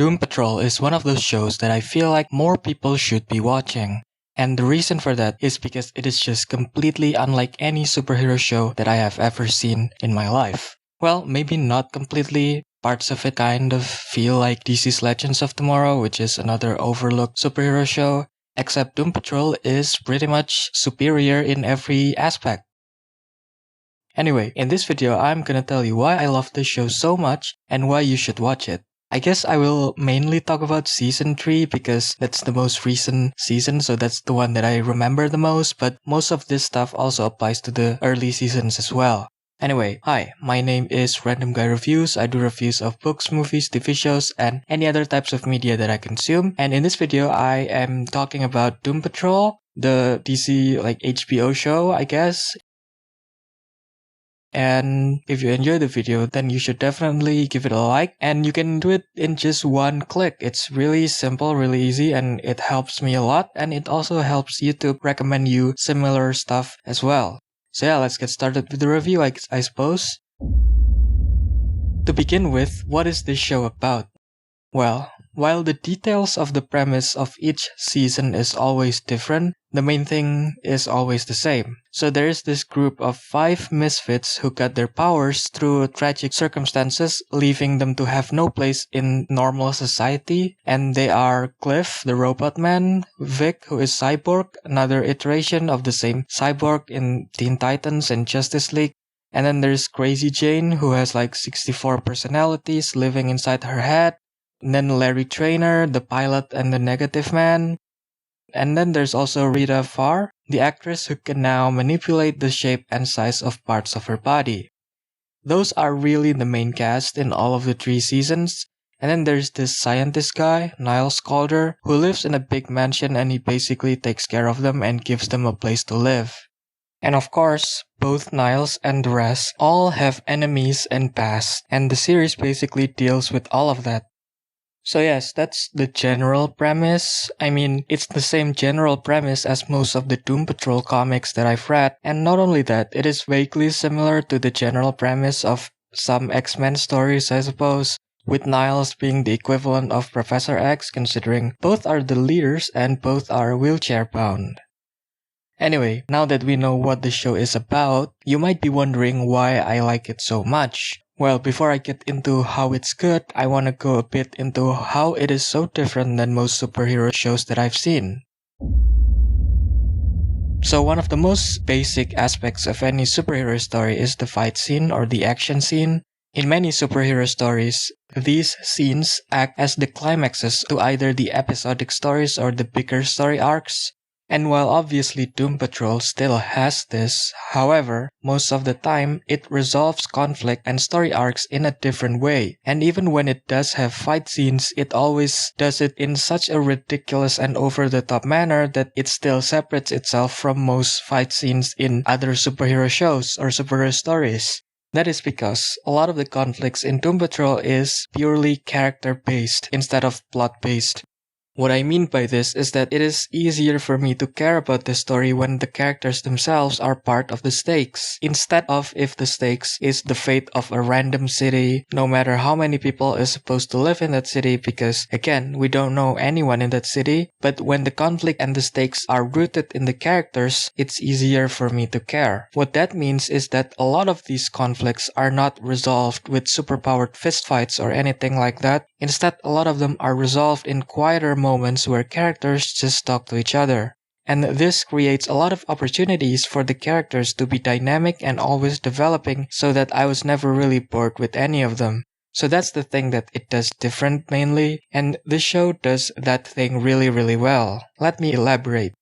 Doom Patrol is one of those shows that I feel like more people should be watching. And the reason for that is because it is just completely unlike any superhero show that I have ever seen in my life. Well, maybe not completely. Parts of it kind of feel like DC's Legends of Tomorrow, which is another overlooked superhero show, except Doom Patrol is pretty much superior in every aspect. Anyway, in this video I'm gonna tell you why I love this show so much and why you should watch it. I guess I will mainly talk about Season 3 because that's the most recent season, so that's the one that I remember the most, but most of this stuff also applies to the early seasons as well. Anyway, hi, my name is Random Guy Reviews. I do reviews of books, movies, TV shows, and any other types of media that I consume. And in this video, I am talking about Doom Patrol, the DC HBO show, I guess. And if you enjoy the video, then you should definitely give it a like, and you can do it in just one click. It's really simple, really easy, and it helps me a lot, and it also helps YouTube recommend you similar stuff as well. So yeah, let's get started with the review, I suppose. To begin with, what is this show about? Well, while the details of the premise of each season is always different, the main thing is always the same. So there is this group of 5 misfits who got their powers through tragic circumstances, leaving them to have no place in normal society. And they are Cliff, the robot man, Vic, who is Cyborg, another iteration of the same Cyborg in Teen Titans and Justice League. And then there's Crazy Jane, who has 64 personalities living inside her head. And then Larry Trainer, the pilot and the negative man. And then there's also Rita Farr, the actress who can now manipulate the shape and size of parts of her body. Those are really the main cast in all of the 3 seasons. And then there's this scientist guy, Niles Calder, who lives in a big mansion and he basically takes care of them and gives them a place to live. And of course, both Niles and the rest all have enemies and past, and the series basically deals with all of that. So yes, that's the general premise. I mean, it's the same general premise as most of the Doom Patrol comics that I've read, and not only that, it is vaguely similar to the general premise of some X-Men stories, I suppose, with Niles being the equivalent of Professor X, considering both are the leaders and both are wheelchair-bound. Anyway, now that we know what the show is about, you might be wondering why I like it so much. Well, before I get into how it's good, I want to go a bit into how it is so different than most superhero shows that I've seen. So one of the most basic aspects of any superhero story is the fight scene or the action scene. In many superhero stories, these scenes act as the climaxes to either the episodic stories or the bigger story arcs. And while obviously Doom Patrol still has this, however, most of the time it resolves conflict and story arcs in a different way. And even when it does have fight scenes, it always does it in such a ridiculous and over-the-top manner that it still separates itself from most fight scenes in other superhero shows or superhero stories. That is because a lot of the conflicts in Doom Patrol is purely character-based instead of plot-based. What I mean by this is that it is easier for me to care about the story when the characters themselves are part of the stakes, instead of if the stakes is the fate of a random city, no matter how many people is supposed to live in that city, because again, we don't know anyone in that city, but when the conflict and the stakes are rooted in the characters, it's easier for me to care. What that means is that a lot of these conflicts are not resolved with superpowered fistfights or anything like that. Instead, a lot of them are resolved in quieter moments where characters just talk to each other. And this creates a lot of opportunities for the characters to be dynamic and always developing, so that I was never really bored with any of them. So that's the thing that it does different mainly, and this show does that thing really well. Let me elaborate.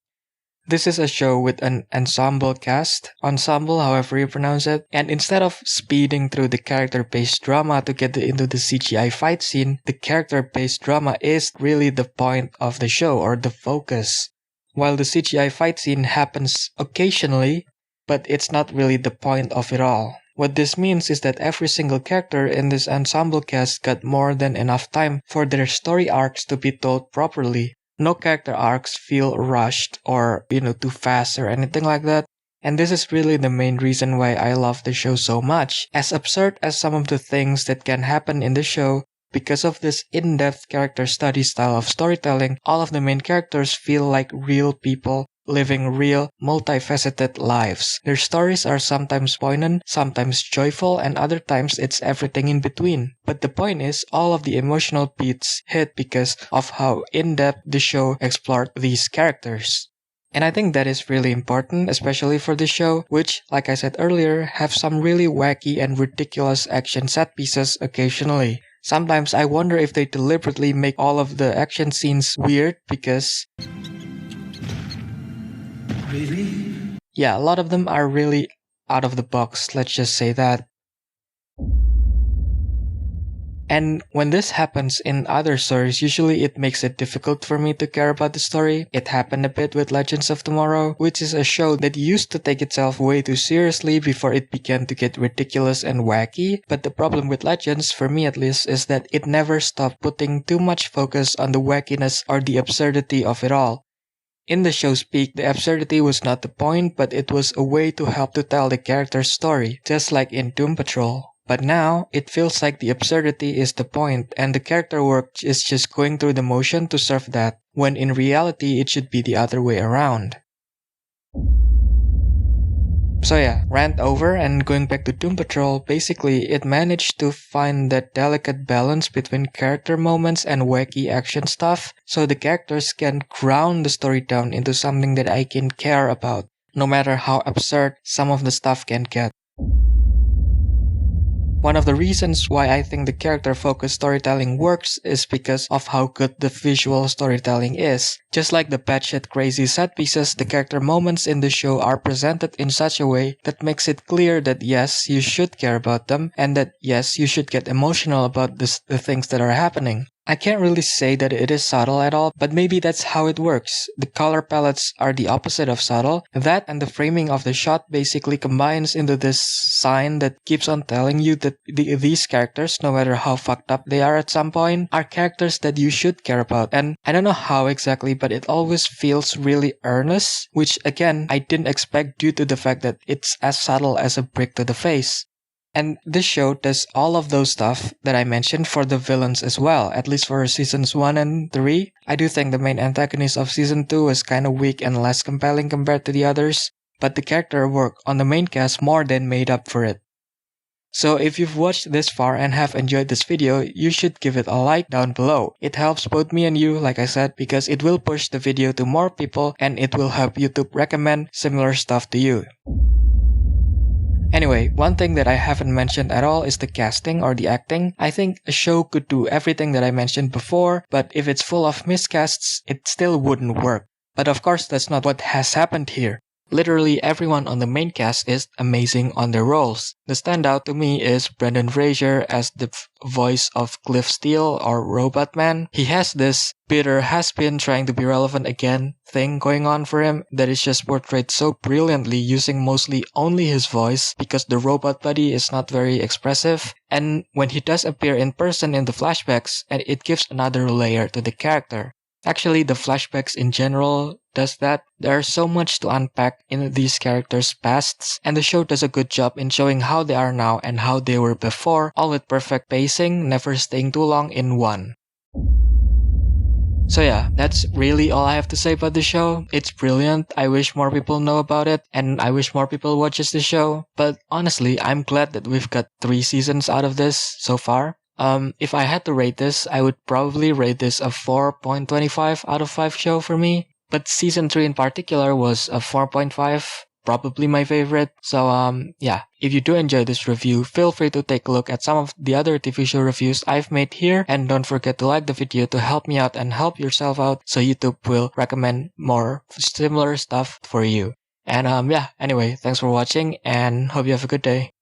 This is a show with an ensemble cast, ensemble however you pronounce it, and instead of speeding through the character-based drama to get into the CGI fight scene, the character-based drama is really the point of the show or the focus. While the CGI fight scene happens occasionally, but it's not really the point of it all. What this means is that every single character in this ensemble cast got more than enough time for their story arcs to be told properly. No character arcs feel rushed or, too fast or anything like that. And this is really the main reason why I love the show so much. As absurd as some of the things that can happen in the show, Because of this in-depth character study style of storytelling, all of the main characters feel like real people living real, multifaceted lives. Their stories are sometimes poignant, sometimes joyful, and other times it's everything in between. But the point is, all of the emotional beats hit because of how in-depth the show explored these characters. And I think that is really important, especially for this show, which, like I said earlier, have some really wacky and ridiculous action set pieces occasionally. Sometimes I wonder if they deliberately make all of the action scenes weird because... Really? Yeah, a lot of them are really out of the box, let's just say that. And when this happens in other stories, usually it makes it difficult for me to care about the story. It happened a bit with Legends of Tomorrow, which is a show that used to take itself way too seriously before it began to get ridiculous and wacky. But the problem with Legends, for me at least, is that it never stopped putting too much focus on the wackiness or the absurdity of it all. In the show's peak, the absurdity was not the point, but it was a way to help to tell the character's story, just like in Doom Patrol. But now, it feels like the absurdity is the point, and the character work is just going through the motion to serve that, when in reality it should be the other way around. So yeah, rant over, and going back to Doom Patrol, basically it managed to find that delicate balance between character moments and wacky action stuff, so the characters can ground the story down into something that I can care about, no matter how absurd some of the stuff can get. One of the reasons why I think the character-focused storytelling works is because of how good the visual storytelling is. Just like the batshit crazy set pieces, the character moments in the show are presented in such a way that makes it clear that yes, you should care about them, and that yes, you should get emotional about the things that are happening. I can't really say that it is subtle at all, but maybe that's how it works. The color palettes are the opposite of subtle. That and the framing of the shot basically combines into this sign that keeps on telling you that these characters, no matter how fucked up they are at some point, are characters that you should care about. And I don't know how exactly, but it always feels really earnest, which again, I didn't expect due to the fact that it's as subtle as a brick to the face. And this show does all of those stuff that I mentioned for the villains as well, at least for seasons 1 and 3. I do think the main antagonist of season 2 was kinda weak and less compelling compared to the others, but the character work on the main cast more than made up for it. So if you've watched this far and have enjoyed this video, you should give it a like down below. It helps both me and you, like I said, because it will push the video to more people and it will help YouTube recommend similar stuff to you. Anyway, one thing that I haven't mentioned at all is the casting or the acting. I think a show could do everything that I mentioned before, but if it's full of miscasts, it still wouldn't work. But of course, that's not what has happened here. Literally everyone on the main cast is amazing on their roles. The standout to me is Brendan Fraser as the voice of Cliff Steele or Robot Man. He has this bitter has-been trying to be relevant again thing going on for him that is just portrayed so brilliantly using mostly only his voice because the robot body is not very expressive. And when he does appear in person in the flashbacks, it gives another layer to the character. Actually, the flashbacks in general does that. There's so much to unpack in these characters' pasts, and the show does a good job in showing how they are now and how they were before, all with perfect pacing, never staying too long in one. So yeah, that's really all I have to say about the show. It's brilliant, I wish more people know about it, and I wish more people watches the show. But honestly, I'm glad that we've got 3 seasons out of this so far. If I had to rate this, I would probably rate this a 4.25 out of 5 show for me. But season 3 in particular was a 4.5, probably my favorite. So yeah, if you do enjoy this review, feel free to take a look at some of the other TV show reviews I've made here. And don't forget to like the video to help me out and help yourself out so YouTube will recommend more similar stuff for you. And yeah, anyway, thanks for watching and hope you have a good day.